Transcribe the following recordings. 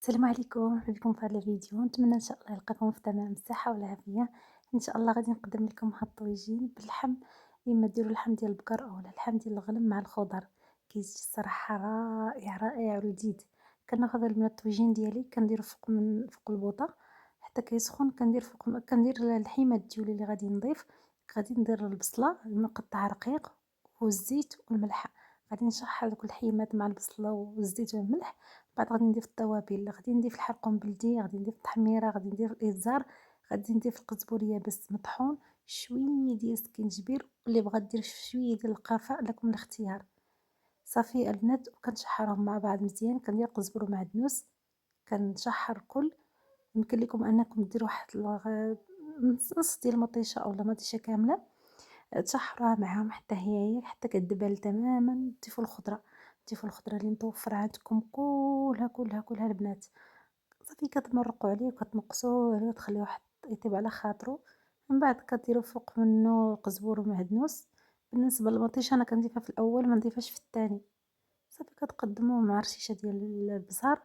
السلام عليكم، مرحبا بكم في هذا الفيديو. نتمنى ان شاء الله يلقاكم في تمام الصحه والعافيه. ان شاء الله غادي نقدم لكم واحد الطويجين باللحم. اما ديروا اللحم ديال البقر او اللحم ديال الغنم مع الخضر، كيجي الصراحه رائع رائع ولذيذ. كناخذ من الطويجين ديالي كنديرو فوق البوطه حتى كيسخن. كندير الحيمه ديالي اللي غادي نضيف. غادي ندير البصله المقطعه رقيق والزيت والملح. غادي نشحر دوك الحيمات مع البصله والزيت والملح. بعد غادي نضيف التوابل، غادي نضيف الحرقوم بلدي، غادي نضيف التحميره، غادي ندير الابزار، غادي نضيف القزبر يابس مطحون، شويه ديال السكينجبير، واللي بغات دير شويه ديال القرفه لكم الاختيار. صافي البنات، وكنشحرهم مع بعض مزيان. كندير قزبر ومعدنوس، كنشحر الكل. يمكن لكم انكم ديروا واحد نص ديال المطيشه او مطيشه كامله، تشحروها معاهم حتى كدبل تماما. ضيفوا الخضره اللي متوفره عندكم كلها البنات. صافي كتمرقوا عليه وكتنقصوه عليه وتخليوه يطيب على خاطرو. من بعد كديروا فوق منه قزبور ومعدنوس. بالنسبه للمطيشه انا كنضيفها في الاول، ما نضيفهاش في الثاني. صافي كتقدموه مع رشيشه ديال البزار.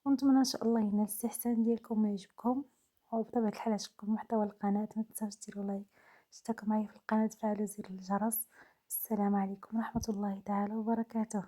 ونتمنى ان شاء الله ينال الاستحسان ديالكم ويعجبكم. وبطبيعه الحال عجبكم محتوى القناه ما تنساوش ديروا لايك. اشتركوا معايا في القناه، تفعلوا زر الجرس. السلام عليكم ورحمه الله تعالى وبركاته.